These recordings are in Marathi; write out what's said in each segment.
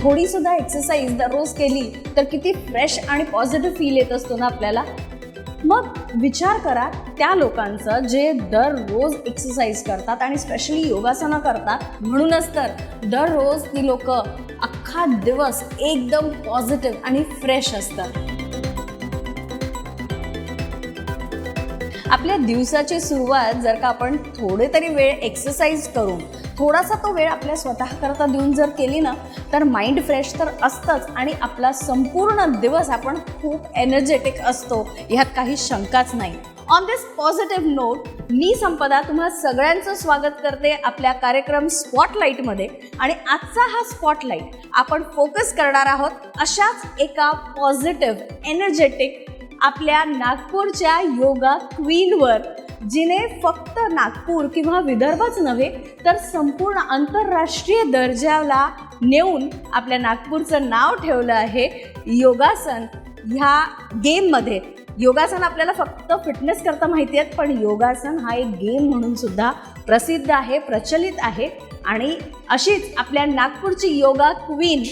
थोडीसुद्धा एक्सरसाइज दररोज केली तर किती फ्रेश आणि पॉझिटिव्ह फील येत असतो ना आपल्याला. मग विचार करा त्या लोकांचं जे दररोज एक्सरसाइज करतात आणि स्पेशली योगासनं करतात. म्हणूनच तर दररोज ती लोक अख्खा दिवस एकदम पॉझिटिव्ह आणि फ्रेश असतात. आपल्या दिवसाची सुरुवात जर का आपण थोडे तरी वेळ एक्सरसाइज करून थोडासा तो वेळ आपल्या स्वतःकरता देऊन जर केली ना तर माइंड फ्रेश तर असतंच आणि आपला संपूर्ण दिवस आपण खूप एनर्जेटिक असतो, ह्यात काही शंकाच नाही. ऑन दिस पॉझिटिव्ह नोट मी संपदा तुम्हा सगळ्यांचं स्वागत करते आपल्या कार्यक्रम स्पॉटलाईटमध्ये. आणि आजचा हा स्पॉटलाईट आपण फोकस करणार आहोत अशाच एका पॉझिटिव्ह एनर्जेटिक आपल्या नागपूरच्या योगा क्वीनवर, जिने फक्त नागपूर किंवा विदर्भच नव्हे तर संपूर्ण आंतरराष्ट्रीय दर्जाला नेऊन आपल्या नागपूरचं नाव ठेवलं आहे. योगासन ह्या गेममध्ये योगासन आपल्याला फक्त फिटनेस करता माहिती आहेत, पण योगासन हा एक गेम म्हणून सुद्धा प्रसिद्ध आहे, प्रचलित आहे. आणि अशीच आपल्या नागपूरची योगा क्वीन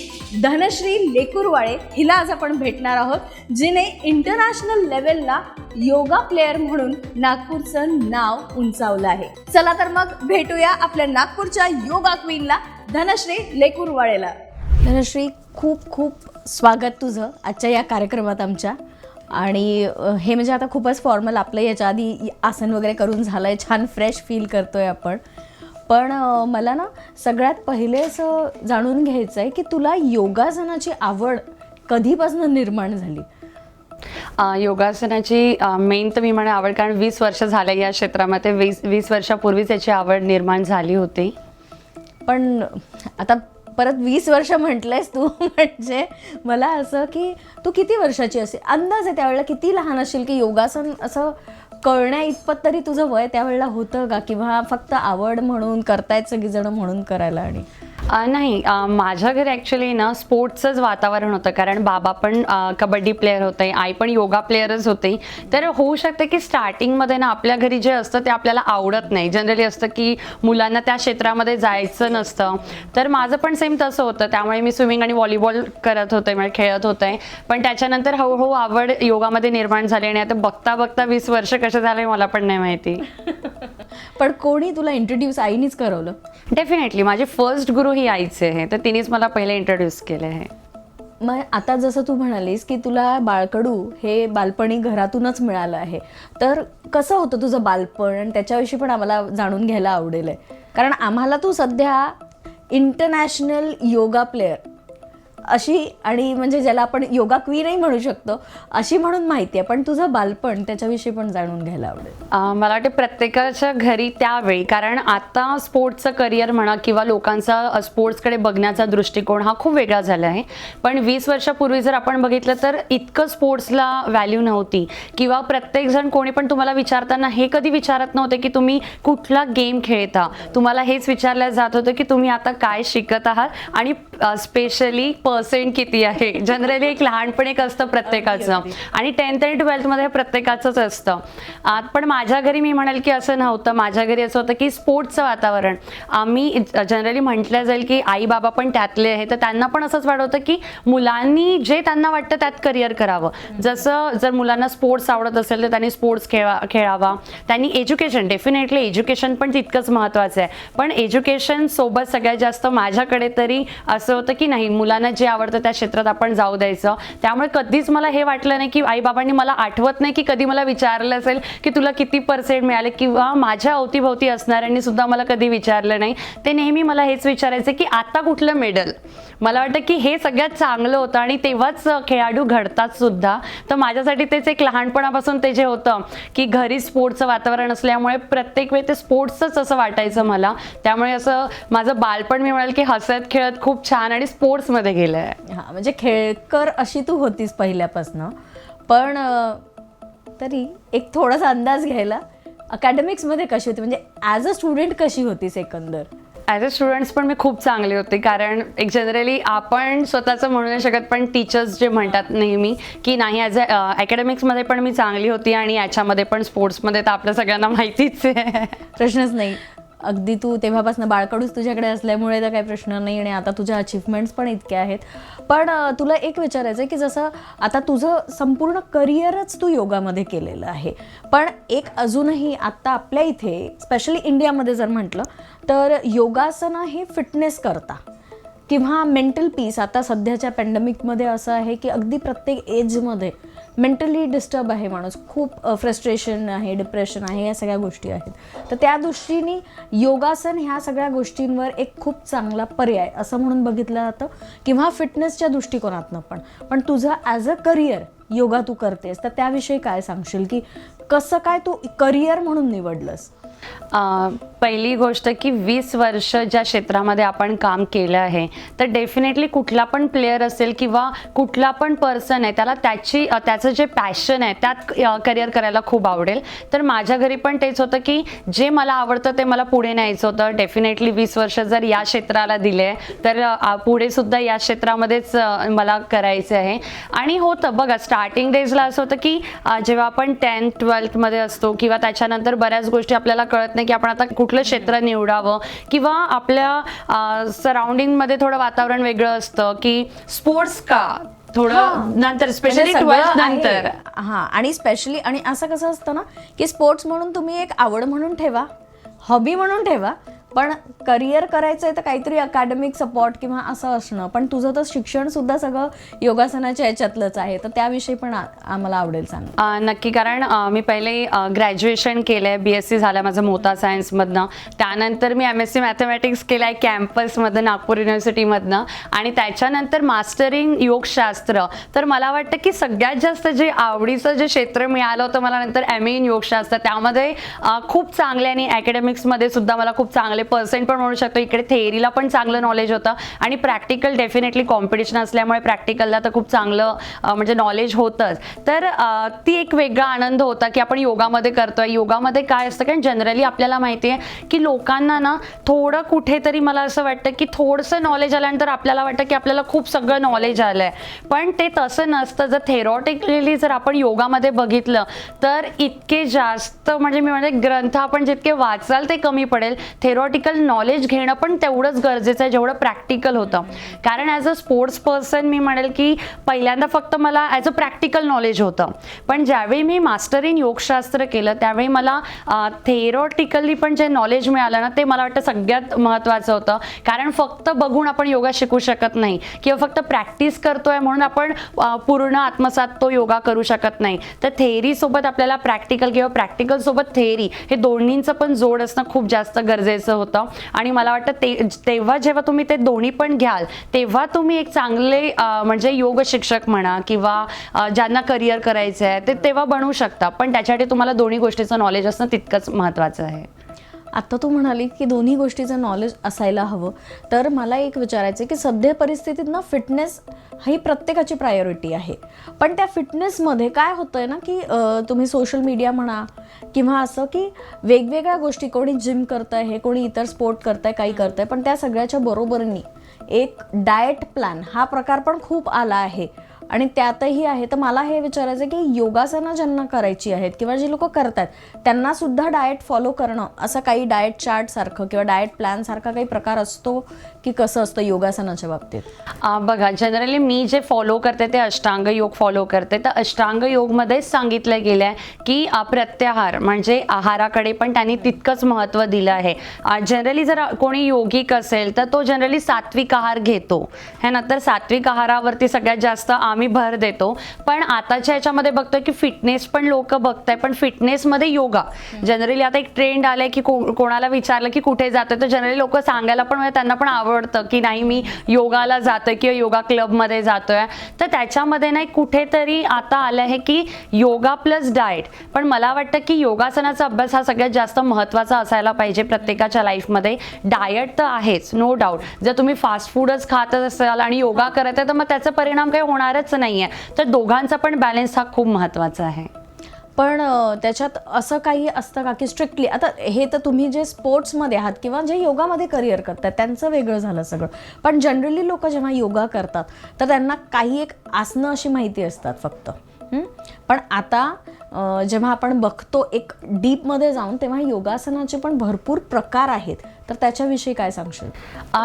धनश्री लेकुरवाळे हिला आज आपण भेटणार आहोत, जिने इंटरनॅशनल लेवलला योगा प्लेयर म्हणून नागपूरचं नाव उंचावलं आहे. चला तर मग भेटूया आपल्या नागपूरच्या योगा क्वीनला धनश्री लेकुरवाळेला. धनश्री, खूप खूप स्वागत तुझं आजच्या या कार्यक्रमात आमच्या. आणि हे म्हणजे आता खूपच फॉर्मल आपलं याच्या आधी आसन वगैरे करून झालं आहे, छान फ्रेश फील करतोय आपण. पण मला ना सगळ्यात पहिले असं जाणून घ्यायचं आहे की तुला योगासनाची आवड कधीपासून निर्माण झाली? योगासनाची मेन तर मी म्हणा आवड, कारण 20 वर्ष झालं या क्षेत्रामध्ये. 20 वर्षापूर्वीच याची आवड निर्माण झाली होती. पण आता परत 20 वर्ष म्हटलंयस तू, म्हणजे मला असं की तू किती वर्षाची असेल अंदाज आहे त्यावेळेला, किती लहान असेल की योगासन असं कळण्या इतपत तरी तुझं वय त्यावेळेला होतं का, किंवा फक्त आवड म्हणून करतायत सगळीजण म्हणून करायला? आणि नाही, माझ्या घरी ॲक्च्युली ना स्पोर्ट्सचंच वातावरण होतं, कारण बाबा पण कबड्डी प्लेयर होते, आई पण योगा प्लेयरच होते. तर होऊ शकते की स्टार्टिंगमध्ये ना आपल्या घरी जे असतं ते आपल्याला आवडत नाही. जनरली असतं की मुलांना त्या क्षेत्रामध्ये जायचं नसतं. तर माझं पण सेम तसं होतं, त्यामुळे मी स्विमिंग आणि व्हॉलीबॉल करत होते, म्हणजे खेळत होते. पण त्याच्यानंतर हळूहळू आवड योगामध्ये निर्माण झाली आणि आता बघता बघता 20 वर्ष कसे झाले मला पण नाही माहिती. पण कोणी तुला इंट्रोड्यूस? आईनीच करवलं? डेफिनेटली माझी फर्स्ट गुरु ही आईच आहे, तर तिनेच मला पहिले इंट्रोड्यूस केले आहे. मग आता जसं तू म्हणालीस की तुला बाळकडू हे बालपणी घरातूनच मिळालं आहे, तर कसं होतं तुझं बालपण आणि त्याच्याविषयी पण आम्हाला जाणून घ्यायला आवडेल आहे. कारण आम्हाला तू सध्या इंटरनॅशनल योगा प्लेयर अशी, आणि म्हणजे ज्याला आपण योगा क्वीनही म्हणू शकतो अशी म्हणून माहिती आहे, पण तुझं बालपण त्याच्याविषयी पण जाणून घ्यायला आवडेल. मला वाटतं प्रत्येकाच्या घरी त्यावेळी, कारण आता स्पोर्ट्सचं करिअर म्हणा किंवा लोकांचा स्पोर्ट्सकडे बघण्याचा दृष्टिकोन हा खूप वेगळा झाला आहे. पण 20 वर्षापूर्वी जर आपण बघितलं तर इतकं स्पोर्ट्सला व्हॅल्यू नव्हती, किंवा प्रत्येकजण कोणी पण तुम्हाला विचारताना हे कधी विचारत नव्हते की तुम्ही कुठला गेम खेळता. तुम्हाला हेच विचारलं जात होतं की तुम्ही आता काय शिकत आहात आणि स्पेशली पर्सेंट किती आहे. जनरली एक लहानपण एक असतं प्रत्येकाचं, आणि 10th आणि 12th मध्ये प्रत्येकाचंच असतं. पण माझ्या घरी मी म्हणेल की असं नव्हतं. माझ्या घरी असं होतं की स्पोर्ट्सचं वातावरण. आम्ही जनरली म्हटलं जाईल की आई बाबा पण त्यातले आहे, तर त्यांना पण असंच वाटत होतं की मुलांनी जे त्यांना वाटतं त्यात करिअर करावं. जसं जर मुलांना स्पोर्ट्स आवडत असेल तर त्यांनी स्पोर्ट्स खेळावा. त्यांनी एज्युकेशन, डेफिनेटली एज्युकेशन पण तितकंच महत्त्वाचं आहे. पण एज्युकेशन सोबत सगळ्यात जास्त माझ्याकडे तरी असं होतं की नाही, मुलांना जे आवडतं त्या क्षेत्रात आपण जाऊ द्यायचं. त्यामुळे कधीच मला हे वाटलं नाही की आईबाबांनी, मला आठवत नाही की कधी मला विचारलं असेल की तुला किती पर्सेंट मिळाले, किंवा माझ्या अवतीभोवती असणाऱ्यांनी सुद्धा मला कधी विचारलं नाही. ते नेहमी मला हेच विचारायचे की आता कुठलं मेडल. मला वाटतं की हे सगळ्यात चांगलं होतं आणि तेव्हाच खेळाडू घडतात सुद्धा. तर माझ्यासाठी तेच एक लहानपणापासून ते जे होतं की घरी स्पोर्ट्सचं वातावरण असल्यामुळे प्रत्येक वेळी ते स्पोर्ट्सच असं वाटायचं मला. त्यामुळे असं माझं बालपण मी म्हणाल की हसत खेळत खूप छान आणि स्पोर्ट्समध्ये गेलं आहे. हां, म्हणजे खेळकर अशी तू होतीस पहिल्यापासनं. पण तरी एक थोडासा अंदाज घ्यायला, अकॅडमिक्समध्ये कशी होती, म्हणजे ॲज अ स्टुडंट कशी होतीस एकंदर? ॲज अ स्टुडंट्स पण मी खूप चांगली होते, कारण एक जनरली आपण स्वतःचं म्हणू नाही शकत, पण टीचर्स जे म्हणतात नेहमी की नाही ॲज अ अकॅडमिक्समध्ये पण मी चांगली होती आणि याच्यामध्ये पण स्पोर्ट्समध्ये तर आपल्या सगळ्यांना माहितीच आहे. प्रश्नच नाही. अगदी तू तेव्हापासून बाळकडूच तुझ्याकडे असल्यामुळे तर काही प्रश्न नाही आणि आता तुझ्या अचीवमेंट्स पण इतक्या आहेत. पण तुला एक विचारायचं आहे की जसं आता तुझं संपूर्ण करिअरच तू योगामध्ये केलेलं आहे, पण एक अजूनही आत्ता आपल्या इथे स्पेशली इंडियामध्ये जर म्हटलं तर योगासनं हे फिटनेस करता किंवा मेंटल पीस. आता सध्याच्या पॅन्डेमिकमध्ये असं आहे की अगदी प्रत्येक एजमध्ये मेंटली डिस्टर्ब आहे माणूस, खूप फ्रस्ट्रेशन आहे, डिप्रेशन आहे, या सगळ्या गोष्टी आहेत. तर त्या दृष्टीने योगासन ह्या सगळ्या गोष्टींवर एक खूप चांगला पर्याय असं म्हणून बघितलं जातं किंवा फिटनेसच्या दृष्टिकोनातनं पण तुझं ॲज अ करिअर योगा तू करतेस, तर त्याविषयी काय सांगशील की कसं काय तू करिअर म्हणून निवडलंस? पहिली गोष्ट की 20 वर्ष ज्या क्षेत्रामध्ये आपण काम केलं आहे, तर डेफिनेटली कुठला पण प्लेयर असेल किंवा कुठला पण पर्सन आहे त्याला त्याचं जे पॅशन आहे त्यात करिअर करायला खूप आवडेल. तर माझ्या घरी पण तेच होतं की जे मला आवडतं ते मला पुढे न्यायचं होतं. डेफिनेटली 20 वर्ष जर या क्षेत्राला दिले तर पुढे सुद्धा या क्षेत्रामध्येच मला करायचं आहे. आणि होतं बघा, स्टार्टिंग डेजला असं होतं की जेव्हा आपण 10th 12th मध्ये असतो किंवा त्याच्यानंतर बऱ्याच गोष्टी आपल्याला कळत नाही की आपण आता कुठलं क्षेत्र निवडावं किंवा आपल्या सराउंडिंगमध्ये थोडं वातावरण वेगळं असतं की स्पोर्ट्स का थोडं नंतर स्पेशली 12th नंतर. हां, आणि स्पेशली आणि असं कसं असतं ना की स्पोर्ट्स म्हणून तुम्ही एक आवड म्हणून ठेवा, हॉबी म्हणून ठेवा, पण करिअर करायचं आहे तर काहीतरी अकॅडमिक सपोर्ट किंवा असं असणं. पण तुझं तर शिक्षण सुद्धा सगळं योगासनाच्या याच्यातलंच आहे, तर त्याविषयी पण आम्हाला आवडेल सांग. नक्की, कारण मी पहिले ग्रॅज्युएशन केलं आहे, BSc झालं माझं मोता सायन्समधनं. त्यानंतर मी MSc मॅथमॅटिक्स केलं आहे कॅम्पसमधनं, नागपूर युनिव्हर्सिटीमधनं. आणि त्याच्यानंतर मास्टरिंग योगशास्त्र. तर मला वाटतं की सगळ्यात जास्त जे आवडीचं जे क्षेत्र मिळालं होतं मला नंतर MA इन योगशास्त्र, त्यामध्ये खूप चांगले आणि अकॅडमिक्समध्ये सुद्धा मला खूप चांगले पर्सेंट पण म्हणू शकतो. इकडे थेअरीला पण चांगलं नॉलेज होतं आणि प्रॅक्टिकल डेफिनेटली कॉम्पिटिशन असल्यामुळे प्रॅक्टिकलला तर खूप चांगलं म्हणजे नॉलेज होतंच. तर ती एक वेगळा आनंद होता की आपण योगामध्ये करतोय. योगामध्ये काय असतं, कारण जनरली आपल्याला माहिती आहे की लोकांना ना थोडं कुठेतरी मला असं वाटतं की थोडंसं नॉलेज आल्यानंतर आपल्याला वाटतं की आपल्याला खूप सगळं नॉलेज आलंय, पण ते तसं नसतं. जर थेरॉटिकली जर आपण योगामध्ये बघितलं तर इतके जास्त म्हणजे मी म्हणते ग्रंथ आपण जितके वाचाल ते कमी पडेल. थेरॉटिकल नॉलेज घेणं पण तेवढंच गरजेचं आहे जेवढं प्रॅक्टिकल होतं. कारण ॲज अ स्पोर्ट्स पर्सन मी म्हणेल की पहिल्यांदा फक्त मला ॲज अ प्रॅक्टिकल नॉलेज होतं, पण ज्यावेळी मी मास्टर इन योगशास्त्र केलं त्यावेळी मला थेरॉटिकली पण जे नॉलेज मिळालं ना ते मला वाटतं सगळ्यात महत्त्वाचं होतं. कारण फक्त बघून आपण योगा शिकू शकत नाही किंवा फक्त प्रॅक्टिस करतोय म्हणून आपण पूर्ण आत्मसात तो योगा करू शकत नाही. तर थेअरीसोबत आपल्याला प्रॅक्टिकल किंवा प्रॅक्टिकलसोबत थेअरी हे दोन्हींचं पण जोड असणं खूप जास्त गरजेचं होतं. आणि मला वाटतं तेव्हा जेव्हा तुम्ही ते दोन्ही पण घ्याल तेव्हा तुम्ही एक चांगले म्हणजे योग शिक्षक म्हणा किंवा ज्यांना करिअर करायचं आहे ते तेव्हा बनवू शकता. पण त्याच्यासाठी तुम्हाला दोन्ही गोष्टीचं नॉलेज असणं तितकंच महत्त्वाचं आहे. आता तू म्हणाली की दोन्ही गोष्टीचं नॉलेज असायला हवं, तर मला एक विचारायचं की सध्या परिस्थितीत ना फिटनेस ही प्रत्येकाची प्रायोरिटी आहे, पण त्या फिटनेसमध्ये काय होतं आहे ना की तुम्ही सोशल मीडिया म्हणा किंवा असं की वेगवेगळ्या गोष्टी, कोणी जिम करत आहे, कोणी इतर स्पोर्ट करत आहे, काही करत आहे, पण त्या सगळ्याच्या बरोबरीने एक डाएट प्लॅन हा प्रकार पण खूप आला आहे आणि त्यातही आहे. तर मला हे विचारायचं की योगासनं ज्यांना करायची आहेत किंवा जी लोक करतात त्यांना सुद्धा डाएट फॉलो करणं, असं काही डाएट चार्ट सारखं किंवा डाएट प्लॅन सारखा काही प्रकार असतो की कसं असतं योगासनाच्या बाबतीत? बघा, जनरली मी जे फॉलो करते ते अष्टांग योग फॉलो करते. तर अष्टांग योगमध्येच सांगितलं गेलं आहे की प्रत्याहार म्हणजे आहाराकडे पण त्यांनी तितकंच महत्त्व दिलं आहे. जनरली जर कोणी योगिक असेल तर तो जनरली सात्विक आहार घेतो है ना, तर सात्विक आहारावरती सगळ्यात जास्त आम्ही भर देतो. पण आताच्या ह्याच्यामध्ये बघतोय की फिटनेस पण लोक बघताय, पण फिटनेसमध्ये योगा जनरली आता एक ट्रेंड आलाय की कोणाला विचारलं की कुठे जातोय तर जनरली लोक सांगायला पण म्हणजे त्यांना पण आवडतं की नाही मी योगाला जातोय किंवा योगा क्लबमध्ये जातोय. तर त्याच्यामध्ये नाही कुठेतरी आता आलं आहे की योगा प्लस डाएट. पण मला वाटतं की योगासनाचा अभ्यास हा सगळ्यात जास्त महत्त्वाचा असायला पाहिजे प्रत्येकाच्या लाईफमध्ये. डाएट तर आहेच नो डाऊट, जर तुम्ही फास्ट फूडच खात असाल आणि योगा करत आहे तर मग त्याचा परिणाम काही होणारच नाहीये. तर दोघांचा पण बॅलन्स हा खूप महत्त्वाचा आहे. पण त्याच्यात असं काही असतं का की स्ट्रिक्टली, आता हे तर तुम्ही जे स्पोर्ट्समध्ये आहात किंवा जे योगामध्ये करिअर करतात त्यांचं वेगळं झालं सगळं, पण जनरली लोक जेव्हा योगा करतात तर त्यांना काही एक आसनं अशी माहिती असतात फक्त पण आता जेव्हा आपण बघतो एक डीपमध्ये जाऊन, तेव्हा योगासनाचे पण भरपूर प्रकार आहेत, तर त्याच्याविषयी काय सांगशील?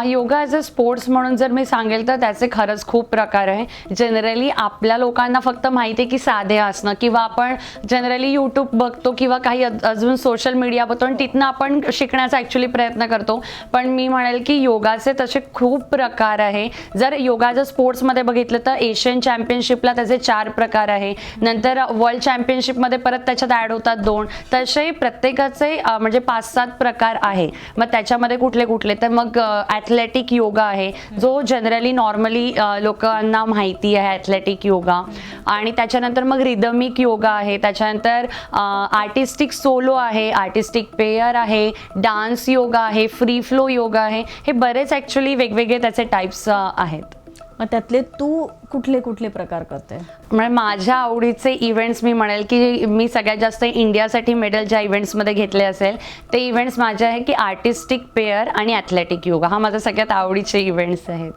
योगा ॲज अ स्पोर्ट्स म्हणून जर मी सांगेल तर त्याचे खरंच खूप प्रकार आहे. जनरली आपल्या लोकांना फक्त माहिती आहे की साधे आसनं, किंवा आपण जनरली यूट्यूब बघतो किंवा काही अजून सोशल मीडिया बघतो आणि तिथनं आपण शिकण्याचा ॲक्च्युली प्रयत्न करतो. पण मी म्हणेल की योगाचे तसे खूप प्रकार आहे. जर योगा जर स्पोर्ट्समध्ये बघितलं तर एशियन चॅम्पियनशिपला त्याचे 4 प्रकार आहे. नंतर वर्ल्ड चॅम्पियनशिपमध्ये परत त्याच्यात ॲड होतात 2. तसे प्रत्येकाचे म्हणजे 5-7 प्रकार आहे. मग त्याच्यामध्ये कुठले कुठले तर मग ॲथलेटिक योगा आहे, जो जनरली नॉर्मली लोकांना माहिती आहे ॲथलेटिक योगा. आणि त्याच्यानंतर मग रिदमिक योगा आहे. त्याच्यानंतर आर्टिस्टिक सोलो आहे, आर्टिस्टिक पेअर आहे, डान्स योगा आहे, फ्री फ्लो योगा आहे. हे बरेच ॲक्च्युली वेगवेगळे त्याचे टाईप्स आहेत. मग त्यातले तू कुठले कुठले प्रकार करते? म्हणजे माझ्या आवडीचे इव्हेंट्स मी म्हणेल की मी सगळ्यात जास्त इंडियासाठी मेडल ज्या इव्हेंट्समध्ये घेतले असेल ते इव्हेंट्स माझे आहे की आर्टिस्टिक पेअर आणि ॲथलेटिक योगा. हा माझा सगळ्यात आवडीचे इव्हेंट्स आहेत.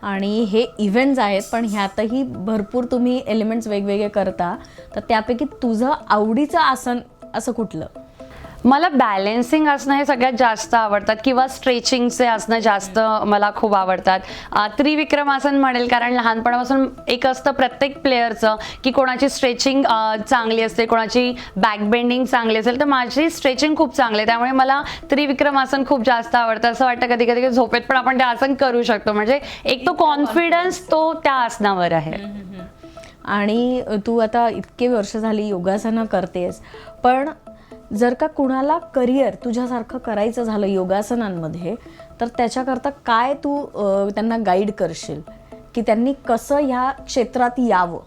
आणि हे इव्हेंट्स आहेत, पण ह्यातही भरपूर तुम्ही एलिमेंट्स वेगवेगळे करता, तर त्यापैकी तुझं आवडीचं आसन असं कुठलं? मला बॅलेन्सिंग आसनं हे सगळ्यात जास्त आवडतात, किंवा स्ट्रेचिंगचे आसनं जास्त मला खूप आवडतात. त्रिविक्रम आसन म्हणेल, कारण लहानपणापासून एक असतं प्रत्येक प्लेअरचं की कोणाची स्ट्रेचिंग चांगली असते, कोणाची बॅक बेंडिंग चांगली असेल, तर माझी स्ट्रेचिंग खूप चांगली आहे. त्यामुळे मला त्रिविक्रम आसन खूप जास्त आवडतं. असं वाटतं कधी कधी झोपेत पण आपण ते आसन करू शकतो. म्हणजे एक तो कॉन्फिडन्स तो त्या आसनावर आहे. आणि तू आता इतके वर्ष झाली योगासनं करतेस, पण जर का कुणाला करिअर तुझ्यासारखं करायचं झालं योगासनांमध्ये, तर त्याच्याकरता काय तू त्यांना गाईड करशील की त्यांनी कसं ह्या क्षेत्रात यावं?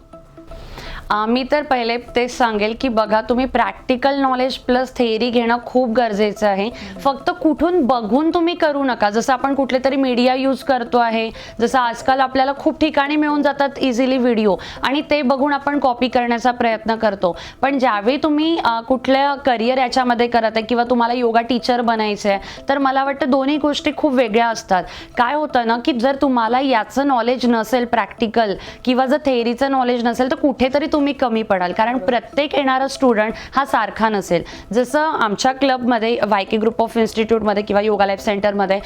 मी तर पहिले तेच सांगेल की बघा, तुम्ही प्रॅक्टिकल नॉलेज प्लस थेअरी घेणं खूप गरजेचं आहे. फक्त कुठून बघून तुम्ही करू नका. जसं आपण कुठले तरी मीडिया यूज करतो आहे, जसं आजकाल आपल्याला खूप ठिकाणी मिळून जातात इझिली व्हिडिओ, आणि ते बघून आपण कॉपी करण्याचा प्रयत्न करतो. पण ज्यावेळी तुम्ही कुठल्या करिअर याच्यामध्ये करत आहे किंवा तुम्हाला योगा टीचर बनायचं आहे, तर मला वाटतं दोन्ही गोष्टी खूप वेगळ्या असतात. काय होतं ना की जर तुम्हाला याचं नॉलेज नसेल प्रॅक्टिकल, किंवा जर थेअरीचं नॉलेज नसेल, तर कुठेतरी तुम्ही कमी पडाल. कारण प्रत्येक येणारा स्टुडंट हा सारखा नसेल. जसं आमच्या क्लबमध्ये वायके ग्रुप ऑफ इन्स्टिट्यूटमध्ये किंवा योगा लाईफ सेंटरमध्ये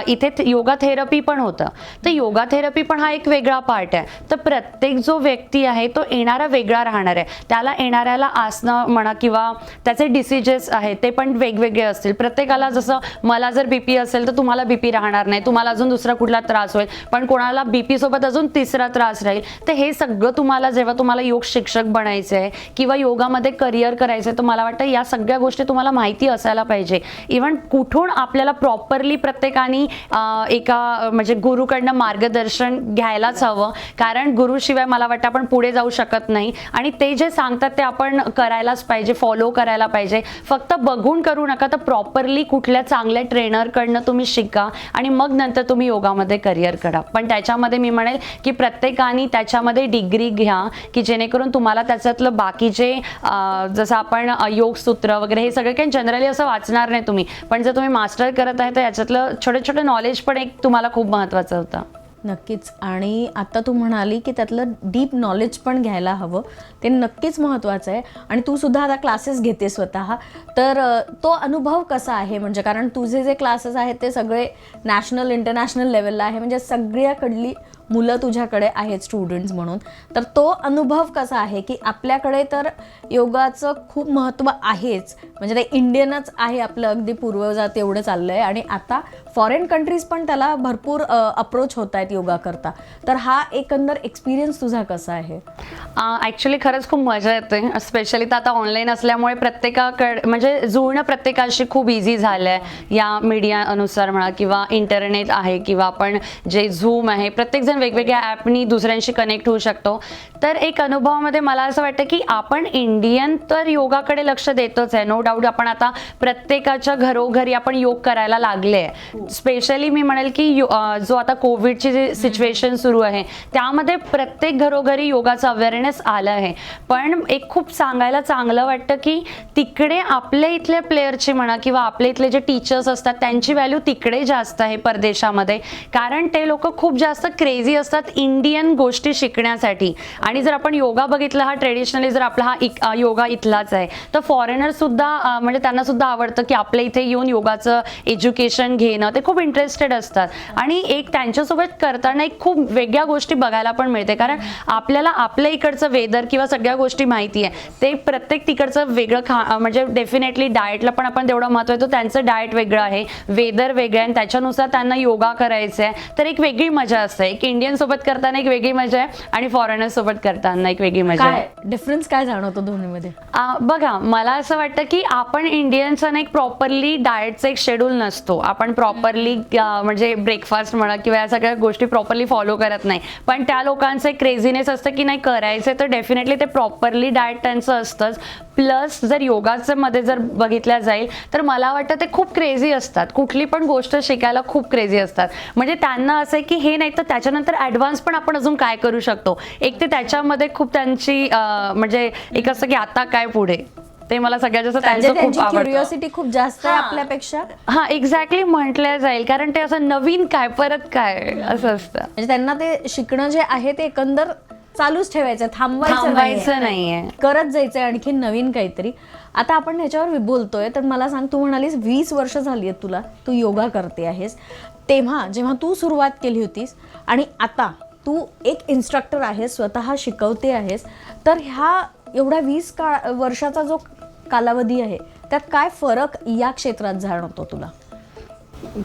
इथे योगा थेरपी पण होतं. तर योगा थेरपी पण हा एक वेगळा पार्ट आहे. तर प्रत्येक जो व्यक्ती आहे तो येणारा वेगळा राहणार आहे. त्याला येणाऱ्याला आसनं म्हणा किंवा त्याचे डिसीजेस आहेत ते पण वेगवेगळे असतील. प्रत्येकाला जसं मला जर बीपी असेल तर तुम्हाला बीपी राहणार नाही, तुम्हाला अजून दुसरा कुठला त्रास होईल, पण कोणाला बीपी सोबत अजून तिसरा त्रास राहील. तर हे सगळं तुम्हाला जेव्हा तुम्हाला योग शिक्षक बनायचं आहे किंवा योगामध्ये करिअर करायचं आहे, तर मला वाटतं या सगळ्या गोष्टी तुम्हाला माहिती असायला पाहिजे. इव्हन कुठून आपल्याला प्रॉपरली प्रत्येकाने एका म्हणजे गुरुकडनं मार्गदर्शन घ्यायलाच हवं. कारण गुरुशिवाय मला वाटतं आपण पुढे जाऊ शकत नाही. आणि ते जे सांगतात ते आपण करायलाच पाहिजे, फॉलो करायला पाहिजे. फक्त बघून करू नका, तर प्रॉपरली कुठल्या चांगल्या ट्रेनरकडनं तुम्ही शिका आणि मग नंतर तुम्ही योगामध्ये करिअर करा. पण त्याच्यामध्ये मी म्हणेल की प्रत्येकाने त्याच्यामध्ये डिग्री घ्या की जेणेकरून तुम्हाला त्याच्यातलं बाकीचे जसं आपण योगसूत्र वगैरे हे सगळं काही जनरली असं वाचणार नाही तुम्ही, पण जर तुम्ही मास्टर करत आहे तर याच्यातलं छोटे छोटे नॉलेज पण एक तुम्हाला खूप महत्त्वाचं होतं. नक्कीच. आणि आता तू म्हणाली की त्यातलं डीप नॉलेज पण घ्यायला हवं, ते नक्कीच महत्त्वाचं आहे. आणि तू सुद्धा आता क्लासेस घेते स्वतः, तर तो अनुभव कसा आहे? म्हणजे कारण तुझे जे क्लासेस आहेत ते सगळे नॅशनल इंटरनॅशनल लेवलला आहे, म्हणजे सगळ्याकडली मुलं तुझ्याकडे आहेत स्टुडंट्स म्हणून. तर तो अनुभव कसा आहे की आपल्याकडे तर योगाचं खूप महत्त्व आहेच, म्हणजे ते इंडियनच आहे आपलं, अगदी पूर्वजात एवढं चाललं आहे, आणि आता फॉरेन कंट्रीज पण त्याला भरपूर अप्रोच होत आहेत योगा करता. तर हा एकंदर एक्सपिरियन्स तुझा कसा आहे? ॲक्च्युली खरंच खूप मजा येते. स्पेशली तर आता ऑनलाईन असल्यामुळे प्रत्येकाकडे म्हणजे जुळणं प्रत्येकाशी खूप इझी झालं आहे या मीडियानुसार म्हणा, किंवा इंटरनेट आहे, किंवा आपण जे झूम आहे, प्रत्येकजण वेगवेगळ्या ॲपनी दुसऱ्यांशी कनेक्ट होऊ शकतो. तर एक अनुभवामध्ये मला असं वाटतं की आपण इंडियन तर योगाकडे लक्ष देतोच आहे, नो डाऊट. आपण आता प्रत्येकाच्या घरोघरी आपण योग करायला लागले आहे. स्पेशली मी म्हणेल की जो आता कोविडची जी सिच्युएशन सुरू आहे त्यामध्ये प्रत्येक घरोघरी योगाचा अवेअरनेस आला आहे. पण एक खूप सांगायला चांगलं वाटतं की तिकडे आपल्या इथल्या प्लेअरची म्हणा किंवा आपल्या इथले जे टीचर्स असतात त्यांची व्हॅल्यू तिकडे जास्त आहे परदेशामध्ये. कारण ते लोक खूप जास्त क्रेझी क्रेझी असतात इंडियन गोष्टी शिकण्यासाठी. आणि जर आपण योगा बघितला, हा ट्रेडिशनली जर आपला हा योगा इथलाच आहे, तर फॉरेनर सुद्धा म्हणजे त्यांना सुद्धा आवडतं की आपल्या इथे येऊन योगाचं एज्युकेशन घेणं, ते खूप इंटरेस्टेड असतात. आणि एक त्यांच्यासोबत करताना एक खूप वेगळ्या गोष्टी बघायला पण मिळते, कारण आपल्याला आपल्या इकडचं वेदर किंवा सगळ्या गोष्टी माहिती आहे, ते प्रत्येक तिकडचं वेगळं म्हणजे डेफिनेटली डाएटला पण आपण तेवढं महत्त्व देतो. त्यांचं डाएट वेगळं आहे, वेदर वेगळं आहे, आणि त्याच्यानुसार त्यांना योगा करायचं आहे, तर एक वेगळी मजा असते. एक इंडियन सोबत करताना एक वेगळी मजा आहे आणि फॉरेनर सोबत करताना एक वेगळी मजा आहे. डिफरन्स काय जाणवतो दोन्हीमध्ये? बघा, मला असं वाटतं की आपण इंडियन्सना एक प्रॉपरली डाएटचं एक शेड्यूल नसतो. आपण प्रॉपरली म्हणजे ब्रेकफास्ट म्हणा किंवा या सगळ्या गोष्टी प्रॉपरली फॉलो करत नाही. पण त्या लोकांचं एक क्रेझीनेस असतं की नाही करायचं, तर डेफिनेटली ते प्रॉपरली डाएट त्यांचं असतंच. प्लस जर योगाचं मध्ये जर बघितल्या जाईल तर मला वाटतं ते खूप क्रेझी असतात. कुठली पण गोष्ट शिकायला खूप क्रेझी असतात. म्हणजे त्यांना असं आहे की हे नाही तर त्याच्यानंतर ॲडव्हान्स पण आपण अजून काय करू शकतो. एक ते त्याच्यामध्ये खूप त्यांची म्हणजे एक असं की आता काय पुढे, ते मला सगळ्यात जास्त त्यांचं खूप आवडतं. क्युरिओसिटी खूप जास्त आहे आपल्यापेक्षा. हा, एक्झॅक्टली म्हटलं जाईल, कारण ते असं नवीन काय परत काय असं असतं. म्हणजे त्यांना ते शिकणं जे आहे ते एकंदर चालूच ठेवायचं, थांबवायचं नाहीये, करत जायचंय आणखी नवीन काहीतरी. आता आपण ह्याच्यावर बोलतोय तर मला सांग, तू म्हणालीस 20 वर्ष झाली आहेत तुला, तू योगा करते आहेस. तेव्हा जेव्हा तू सुरुवात केली होतीस आणि आता तू एक इन्स्ट्रक्टर आहेस, स्वतः शिकवते आहेस, तर ह्या एवढ्या 20 वर्षाचा जो कालावधी आहे त्यात काय फरक या क्षेत्रात जाणवतो तुला?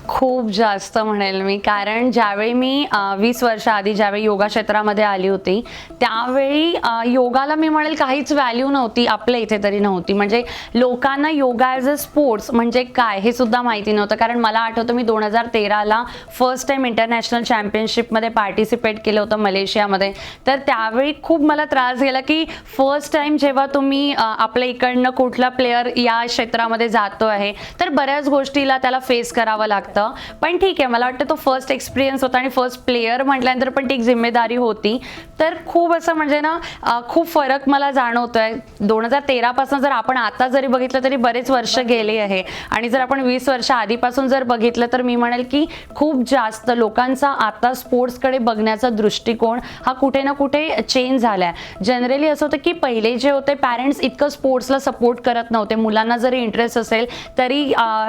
खूप जास्त म्हणेल मी, कारण ज्यावेळी मी 20 वर्ष आधी ज्यावेळी योगा क्षेत्रामध्ये आली होती, त्यावेळी योगाला मी म्हणेल काहीच व्हॅल्यू नव्हती, आपल्या इथे तरी नव्हती. म्हणजे लोकांना योगा ॲज अ स्पोर्ट्स म्हणजे काय हे सुद्धा माहिती नव्हतं. कारण मला आठवतं मी 2013ला फर्स्ट टाइम इंटरनॅशनल चॅम्पियनशिपमध्ये पार्टिसिपेट केलं होतं मलेशियामध्ये. तर त्यावेळी खूप मला त्रास गेला की फर्स्ट टाइम जेव्हा तुम्ही आपल्या इकडनं कुठला प्लेअर या क्षेत्रामध्ये जातो आहे, तर बऱ्याच गोष्टीला त्याला फेस करावं लागतं. पण ठीक आहे, मला वाटतं तो फर्स्ट एक्सपिरियन्स होता आणि फर्स्ट प्लेयर म्हटल्यानंतर पण ती एक जिम्मेदारी होती. तर खूप असं म्हणजे ना खूप फरक मला जाणवतोय. 2013 पासून जर आपण आता जरी बघितलं तरी बरेच वर्ष गेले आहे, आणि जर आपण 20 वर्ष आधीपासून जर बघितलं तर मी म्हणेल की खूप जास्त लोकांचा आता स्पोर्ट्सकडे बघण्याचा दृष्टिकोन हा कुठे ना कुठे चेंज झालाय. जनरली असं होतं की पहिले जे होते पॅरेंट्स इतकं स्पोर्ट्सला सपोर्ट करत नव्हते. मुलांना जरी इंटरेस्ट असेल तरी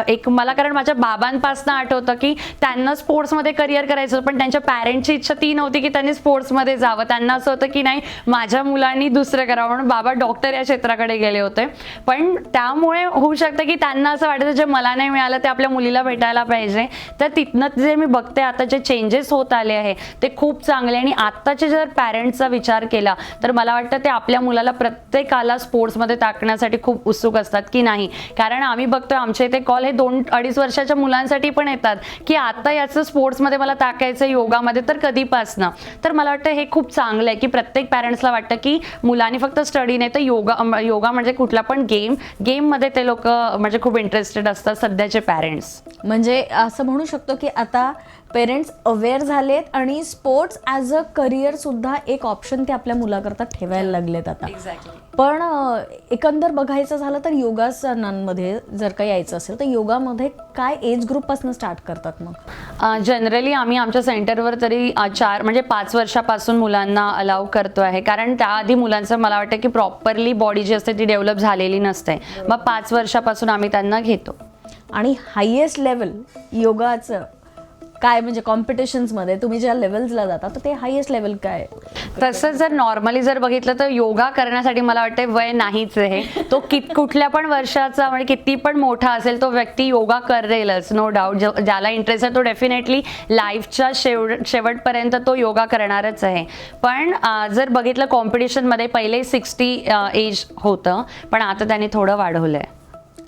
एक मला, कारण माझ्या बाबांपासून आठवतं की त्यांना स्पोर्ट्समध्ये करिअर करायचं, पण त्यांच्या पॅरेंटची इच्छा ती नव्हती की त्यांनी स्पोर्ट्समध्ये जावं. त्यांना असं होतं की नाही, माझ्या मुलांनी दुसरं करावं, म्हणून बाबा डॉक्टर या क्षेत्राकडे गेले होते. पण त्यामुळे होऊ शकतं की त्यांना असं वाटायचं जे मला नाही मिळालं ते आपल्या मुलीला भेटायला पाहिजे. तर तिथनं जे मी बघते आता जे चेंजेस होत आले आहे ते खूप चांगले. आणि आत्ताचे जर पॅरेंट्सचा विचार केला तर मला वाटतं ते आपल्या मुलाला प्रत्येकाला स्पोर्ट्समध्ये टाकण्यासाठी खूप उत्सुक असतात की नाही. कारण आम्ही बघतोय आमच्या इथे कॉल हे 2-2.5 वर्षाच्या मुलांसाठी पण येतात की आता याचं स्पोर्ट्समध्ये मला टाकायचं योगामध्ये, तर कधीपासनं. तर मला वाटतं हे खूप चांगलं आहे की प्रत्येक पॅरेंट्सला वाटतं की मुलांनी फक्त स्टडी नाही तर योगा म्हणजे कुठला पण गेममध्ये ते लोक म्हणजे खूप इंटरेस्टेड असतात सध्याचे पॅरेंट्स. म्हणजे असं म्हणू शकतो की आता पेरेंट्स अवेअर झालेत आणि स्पोर्ट्स ॲज अ करिअर सुद्धा एक ऑप्शन ते आपल्या मुलाकरता ठेवायला लागलेत आता. पण एकंदर बघायचं झालं तर योगासनांमध्ये जर का यायचं असेल तर योगामध्ये काय एज ग्रुपपासून स्टार्ट करतात मग? जनरली आम्ही आमच्या सेंटरवर तरी 5 वर्षापासून मुलांना अलाव करतो आहे. कारण त्याआधी मुलांचं मला वाटतं की प्रॉपरली बॉडी जी असते ती डेव्हलप झालेली नसते. मग 5 वर्षापासून आम्ही त्यांना घेतो. आणि हायेस्ट लेवल योगाचं काय, म्हणजे कॉम्पिटिशन्समध्ये तुम्ही ज्या लेवल्सला जाता तर ते हायेस्ट लेवल काय? तसं जर नॉर्मली जर बघितलं तर योगा करण्यासाठी मला वाटतं वय नाहीच आहे. तो कुठल्या पण वर्षाचा म्हणजे किती पण मोठा असेल तो व्यक्ती योगा करेलच, नो डाऊट. ज्याला इंटरेस्ट आहे तो डेफिनेटली लाईफच्या शेवटपर्यंत तो योगा करणारच आहे. पण जर बघितलं कॉम्पिटिशनमध्ये पहिले 60 एज होतं, पण आता त्यांनी थोडं वाढवलंय.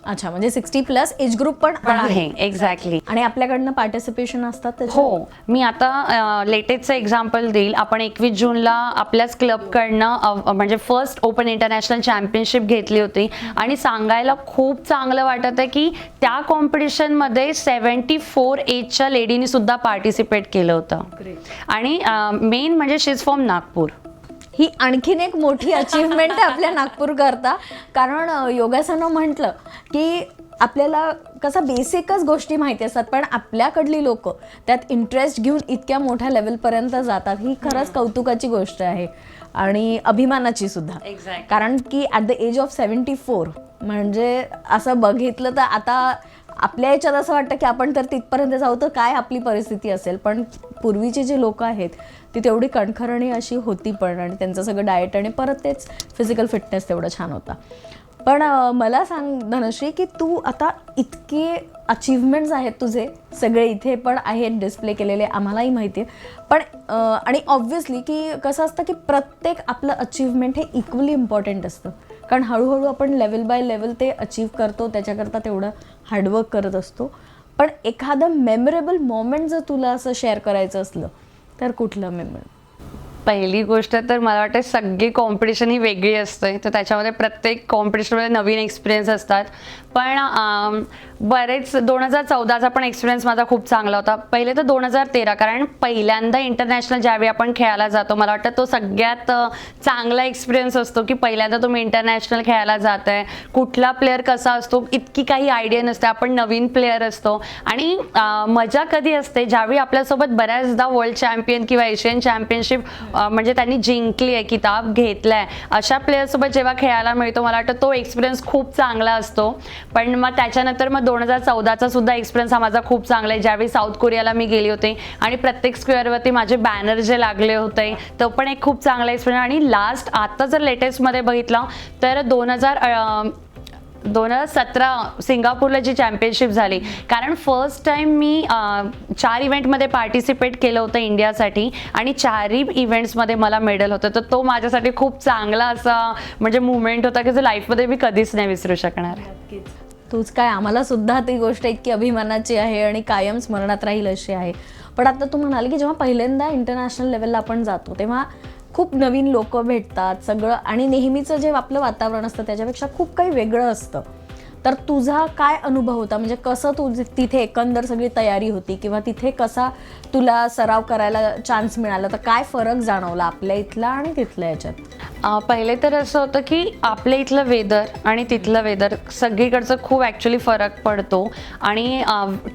अच्छा, म्हणजे 60+ एज ग्रुप पण आहे. एक्झॅक्टली. आणि आपल्याकडनं पार्टिसिपेशन असतात? हो, मी आता लेटेस्टचं एक्झाम्पल देईल. आपण 21 जूनला आपल्याच क्लबकडनं म्हणजे फर्स्ट ओपन इंटरनॅशनल चॅम्पियनशिप घेतली होती आणि सांगायला खूप चांगलं वाटत आहे की त्या कॉम्पिटिशनमध्ये 74 एजच्या लेडीनी सुद्धा पार्टिसिपेट केलं होतं. आणि मेन म्हणजे शी इज फ्रॉम नागपूर. ही आणखीन एक मोठी अचीवमेंट आहे आपल्या नागपूर करता. कारण योगासनं म्हटलं की आपल्याला कसं बेसिकच गोष्टी माहिती असतात, पण आपल्याकडली लोक त्यात इंटरेस्ट घेऊन इतक्या मोठ्या लेवलपर्यंत जातात, ही खरंच कौतुकाची गोष्ट आहे आणि अभिमानाची सुद्धा. कारण की ॲट द एज ऑफ 74 म्हणजे असं बघितलं तर आता आपल्या याच्यात असं वाटतं की आपण तर तिथपर्यंत जाऊ तर काय आपली परिस्थिती असेल, पण पूर्वीचे जे लोक आहेत ती तेवढी कणखरणी अशी होती पण, आणि त्यांचं सगळं डाएट आणि परत तेच फिजिकल फिटनेस तेवढं छान होता. पण मला सांग धनश्री की तू आता इतके अचीवमेंट्स आहेत तुझे सगळे इथे पण आहेत डिस्प्ले केलेले, आम्हालाही माहिती आहे, पण आणि ऑब्व्हियसली की कसं असतं की प्रत्येक आपलं अचीवमेंट हे इक्वली इम्पॉर्टंट असतं, कारण हळूहळू आपण लेवल बाय लेवल ते अचीव करतो, त्याच्याकरता तेवढं हार्डवर्क करत असतो. पण एखादं मेमोरेबल मोमेंट जर तुला असं शेअर करायचं असलं तर कुठलं मेमोरेबल? पहिली गोष्ट तर मला वाटतं सगळी कॉम्पिटिशन ही वेगळी असते, तर त्याच्यामध्ये प्रत्येक कॉम्पिटिशनमध्ये नवीन एक्सपिरियन्स असतात. पण बरेच 2014चा पण एक्सपिरियन्स माझा खूप चांगला होता. पहिले तर 2013, कारण पहिल्यांदा इंटरनॅशनल ज्यावेळी आपण खेळायला जातो, मला वाटतं तो सगळ्यात चांगला एक्सपिरियन्स असतो की पहिल्यांदा तुम्ही इंटरनॅशनल खेळायला जात आहे, कुठला प्लेअर कसा असतो इतकी काही आयडिया नसते, आपण नवीन प्लेअर असतो. आणि मजा कधी असते ज्यावेळी आपल्यासोबत बऱ्याचदा वर्ल्ड चॅम्पियन किंवा एशियन चॅम्पियनशिप म्हणजे त्यांनी जिंकली आहे, किताब घेतलाय, अशा प्लेयरसोबत जेव्हा खेळायला मिळतो, मला वाटतं तो एक्सपिरियन्स खूप चांगला असतो. पण मग त्याच्यानंतर मग 2014चा सुद्धा एक्सपिरियन्स हा माझा खूप चांगला आहे, ज्यावेळी साऊथ कोरियाला मी गेली होते आणि प्रत्येक स्क्वेअरवरती माझे बॅनर जे लागले होते, तो पण एक खूप चांगला एक्सपिरियन्स. आणि लास्ट आता जर लेटेस्टमध्ये बघितलं तर 2017 सिंगापूरला जी चॅम्पियनशिप झाली, कारण फर्स्ट टाइम मी 4 इव्हेंटमध्ये पार्टिसिपेट केलं होतं इंडियासाठी आणि 4ही इव्हेंट्समध्ये मला मेडल होतं. तर तो माझ्यासाठी खूप चांगला असा म्हणजे मुवमेंट होता की जो लाईफमध्ये मी कधीच नाही विसरू शकणार. तूच काय, आम्हाला सुद्धा ती गोष्ट इतकी अभिमानाची आहे आणि कायम स्मरणात राहील अशी आहे. पण आता तू म्हणाली की जेव्हा पहिल्यांदा इंटरनॅशनल लेवलला आपण जातो तेव्हा खूप नवीन लोक भेटतात सगळं, आणि नेहमीचं जे आपलं वातावरण असतं त्याच्यापेक्षा खूप काही वेगळं असतं. तर तुझा काय अनुभव होता, म्हणजे कसं तू तिथे एकंदर सगळी तयारी होती किंवा तिथे कसा तुला सराव करायला चान्स मिळाला, तर काय फरक जाणवला आपल्या इथला आणि तिथल्या याच्यात? पहिले तर असं होतं की आपल्या इथलं वेदर आणि तिथलं वेदर सगळीकडचं खूप ॲक्च्युली फरक पडतो आणि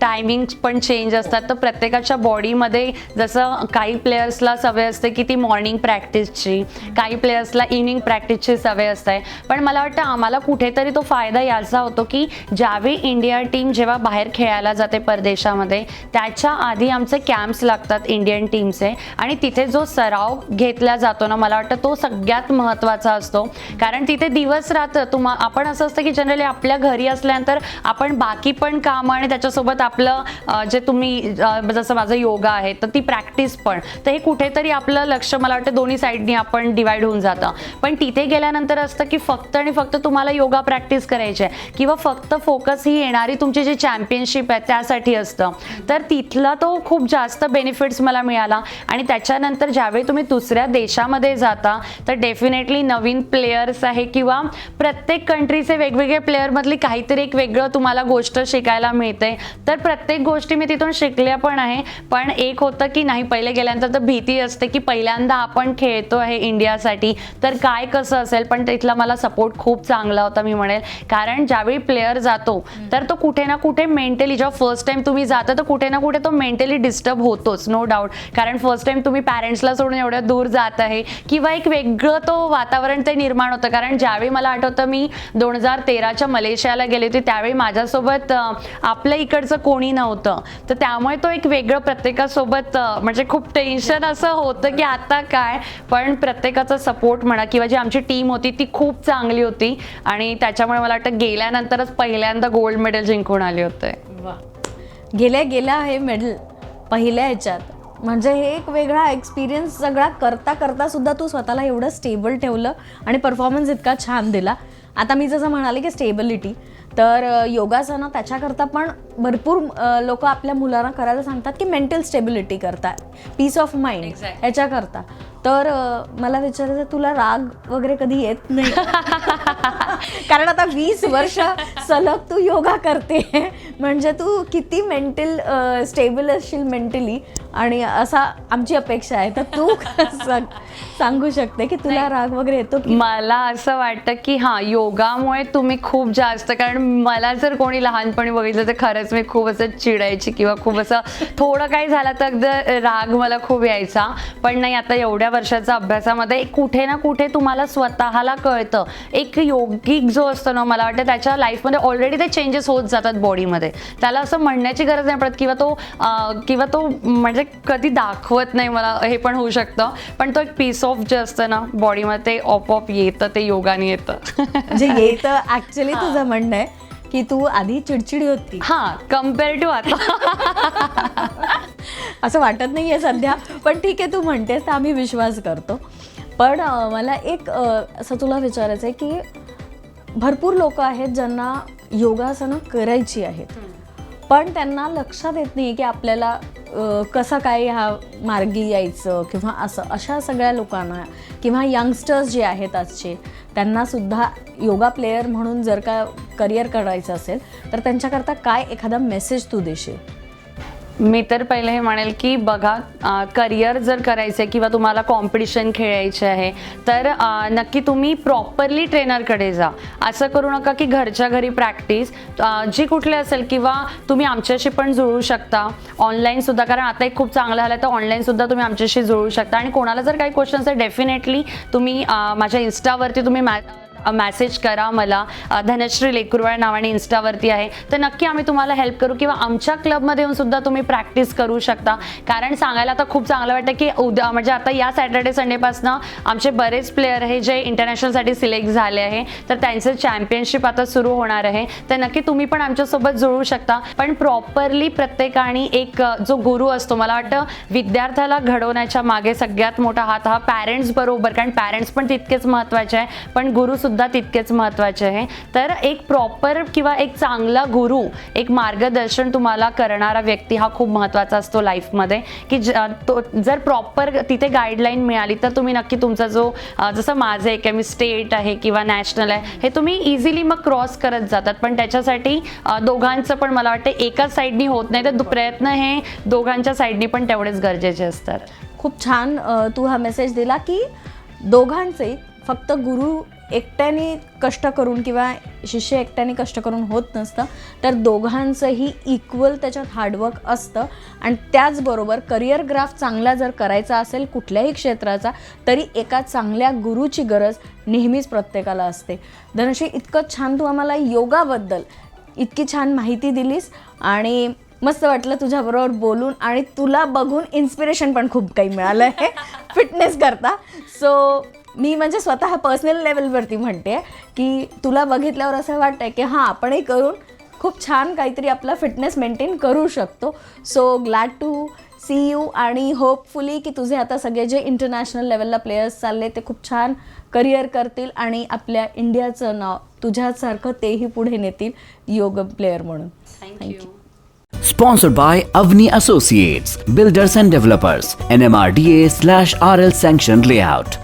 टायमिंग पण चेंज असतात. तर प्रत्येकाच्या बॉडीमध्ये जसं काही प्लेयर्सला सवय असते की ती मॉर्निंग प्रॅक्टिसची, काही प्लेयर्सला इव्हनिंग प्रॅक्टिसची सवय असते. पण मला वाटतं आम्हाला कुठेतरी तो फायदा याचा होतो की ज्यावेळी इंडिया टीम जेव्हा बाहेर खेळायला जाते परदेशामध्ये, त्याच्या आधी आमचे कॅम्प्स लागतात इंडियन टीमचे, आणि तिथे जो सराव घेतला जातो ना, मला वाटतं तो सगळ्यात महत्त्वाचा असतो. कारण तिथे दिवस रात्र आपण असं असतं की जनरली आपल्या घरी असल्यानंतर आपण बाकी पण काम आणि त्याच्यासोबत आपलं जे तुम्ही जसं माझं योगा आहे तर ती प्रॅक्टिस पण, तर हे कुठेतरी आपलं लक्ष मला वाटतं दोन्ही साईडनी आपण डिवाइड होऊन जातं. पण तिथे गेल्यानंतर असतं की फक्त आणि फक्त तुम्हाला योगा प्रॅक्टिस करायची आहे किंवा फक्त फोकस ही येणारी तुमची जी चॅम्पियनशिप आहे त्यासाठी असतं. तर तिथला तो खूप जास्त बेनिफिट्स मला मिळाला. आणि त्याच्यानंतर ज्यावेळी तुम्ही दुसऱ्या देशामध्ये जाता तर डेफिनेटली नवीन प्लेयर्स आहे किंवा प्रत्येक कंट्रीचे वेगवेगळे प्लेअरमधली काहीतरी एक वेगळं तुम्हाला गोष्ट शिकायला मिळते. तर प्रत्येक गोष्टी मी तिथून शिकल्या पण आहे. पण एक होतं की नाही, पहिले गेल्यानंतर तर भीती असते की पहिल्यांदा आपण खेळतो आहे इंडियासाठी तर काय कसं असेल, पण तिथला मला सपोर्ट खूप चांगला होता मी म्हणेल. कारण ज्यावेळी प्लेअर जातो तर तो कुठे ना कुठे मेंटली, जेव्हा फर्स्ट टाइम तुम्ही जाता तर कुठे ना कुठे तो मेंटली डिस्टर्ब होतोच, नो डाऊट. कारण फर्स्ट टाइम तुम्ही पॅरेंट्सला सोडून एवढ्या दूर जात आहे किंवा एक वेगळं तो वातावरण ते निर्माण होतं. कारण ज्यावेळी मला आठवतं मी 2013च्या मलेशियाला गेले होते त्यावेळी माझ्यासोबत आपल्या इकडचं कोणी नव्हतं, तर त्यामुळे तो एक वेगळं प्रत्येकासोबत म्हणजे खूप टेन्शन असं होतं की आता काय. पण प्रत्येकाचा सपोर्ट म्हणा किंवा जी आमची टीम होती ती खूप चांगली होती आणि त्याच्यामुळे मला वाटतं गेल्यानंतरच पहिल्यांदा गोल्ड मेडल जिंकून आले होते. गेल्या हे मेडल पहिल्या ह्याच्यात, म्हणजे हे एक वेगळा एक्सपिरियन्स. सगळा करता करता सुद्धा तू स्वतःला एवढं स्टेबल ठेवलं आणि परफॉर्मन्स इतका छान दिला. आता मी जसं म्हणाले की स्टेबिलिटी, तर योगासनं त्याच्याकरता पण भरपूर लोक आपल्या मुलांना करायला सांगतात की मेंटल स्टेबिलिटी करता, पीस ऑफ माइंड Exactly. ह्याच्याकरता. तर मला विचारायचं, तुला राग वगैरे कधी येत नाही? कारण आता 20 वर्ष सलग तू योगा करते, म्हणजे तू किती मेंटल स्टेबल असशील मेंटली, आणि असा आमची अपेक्षा आहे. तर तू सांगू शकते की तुला राग वगैरे येतो की? मला असं वाटतं की हां, योगामुळे तुम्ही खूप जास्त, कारण मला जर कोणी लहानपणी बघितलं तर खरंच मी खूप असं चिडायची किंवा खूप असं थोडं काही झालं तर अगदी राग मला खूप यायचा. पण नाही, आता एवढ्या वर्षाच्या अभ्यासामध्ये कुठे ना कुठे तुम्हाला स्वतःला कळतं. एक योगिक जो असतो ना, मला वाटतं त्याच्या लाईफमध्ये ऑलरेडी ते चेंजेस होत जातात बॉडीमध्ये. त्याला असं म्हणण्याची गरज नाही पडत किंवा तो म्हणजे कधी दाखवत नाही, मला हे पण होऊ शकतं. पण तो एक पीस ऑफ जे असतं ना बॉडीमध्ये, ते ऑफ येतं, ते योगाने येतं. म्हणजे येतं ऍक्च्युली तुझं म्हणणं आहे की तू आधी चिडचिडी होती. हां, कम्पेअर टू आता. असं वाटत नाहीये सध्या, पण ठीक आहे, तू म्हणतेस तर आम्ही विश्वास करतो. पण मला एक असं तुला विचारायचं आहे की भरपूर लोक आहेत ज्यांना योगासनं करायची आहेत, पण त्यांना लक्षात येत नाही की आपल्याला कसं काय ह्या मार्गी यायचं किंवा असं. अशा सगळ्या लोकांना किंवा यंगस्टर्स जे आहेत आजचे, त्यांनासुद्धा योगा प्लेयर म्हणून जर का करिअर करायचं असेल तर त्यांच्याकरता काय एखादा मेसेज तू देशील? मी तर पहिले हे म्हणेल की बघा, करिअर जर करायचं आहे किंवा तुम्हाला कॉम्पिटिशन खेळायचे आहे तर नक्की तुम्ही प्रॉपरली ट्रेनरकडे जा. असं करू नका की घरच्या घरी प्रॅक्टिस जी कुठली असेल, किंवा तुम्ही आमच्याशी पण जुळू शकता ऑनलाईनसुद्धा, कारण आता एक खूप चांगलं झालं तर ऑनलाईनसुद्धा तुम्ही आमच्याशी जुळू शकता. आणि कोणाला जर काही क्वेश्चन्स आहे डेफिनेटली तुम्ही माझ्या इन्स्टावरती तुम्ही मेसेज करा मला. धनश्री लेकुरवाड नावाने इन्स्टावरती आहे, तर नक्की आम्ही तुम्हाला हेल्प करू. किंवा आमच्या क्लबमध्ये येऊन सुद्धा तुम्ही प्रॅक्टिस करू शकता. कारण सांगायला आता खूप चांगलं वाटतं की उद्या म्हणजे आता या सॅटर्डे संडेपासनं आमचे बरेच प्लेयर आहे जे इंटरनॅशनलसाठी सिलेक्ट झाले आहे, तर त्यांचं चॅम्पियनशिप आता सुरू होणार आहे. तर नक्की तुम्ही पण आमच्यासोबत जुळू शकता. पण प्रॉपरली प्रत्येकाने एक जो गुरु असतो, मला वाटतं विद्यार्थ्याला घडवण्याच्या मागे सगळ्यात मोठा हात हा पॅरेंट्स बरोबर, कारण पॅरेंट्स पण तितकेच महत्त्वाचे आहे, पण गुरु सुद्धा तितकेच महत्त्वाचे आहे. तर एक प्रॉपर किंवा एक चांगला गुरु, एक मार्गदर्शन तुम्हाला करणारा व्यक्ती हा खूप महत्त्वाचा असतो लाईफमध्ये, की जर प्रॉपर तिथे गाईडलाईन मिळाली तर तुम्ही नक्की तुमचा जो जसं माझं आहे की मी स्टेट आहे किंवा नॅशनल आहे, हे तुम्ही इझिली मग क्रॉस करत जातात. पण त्याच्यासाठी दोघांचं पण मला वाटतं एकाच साईडनी होत नाही, तर प्रयत्न हे दोघांच्या साईडनी पण तेवढेच गरजेचे असतात. खूप छान तू हा मेसेज दिला की दोघांचे, फक्त गुरु एकट्याने कष्ट करून किंवा शिष्य एकट्याने कष्ट करून होत नसतं, तर दोघांचंही इक्वल त्याच्यात हार्डवर्क असतं. आणि त्याचबरोबर करिअर ग्राफ चांगला जर करायचा असेल कुठल्याही क्षेत्राचा, तरी एका चांगल्या गुरुची गरज नेहमीच प्रत्येकाला असते. धनश्री, इतकं छान तू आम्हाला योगाबद्दल इतकी छान माहिती दिलीस, आणि मस्त वाटलं तुझ्याबरोबर बोलून, आणि तुला बघून इन्स्पिरेशन पण खूप काही मिळालं आहे फिटनेस करता. सो मी म्हणजे स्वतः पर्सनल लेवलवरती म्हणते की तुला बघितल्यावर असं वाटतंय की हां, आपणही करून खूप छान काहीतरी आपला फिटनेस मेंटेन करू शकतो. So glad to see you, आणि होपफुली की तुझे आता सगळे जे इंटरनॅशनल लेवलला प्लेयर्स चालले ते खूप छान करिअर करतील आणि आपल्या इंडियाचं नाव तुझ्यासारखं तेही पुढे नेतील योग प्लेयर म्हणून. Thank you. Sponsored by Avni Associates, Builders and Developers, NMRDA/RL Sanctioned Layout.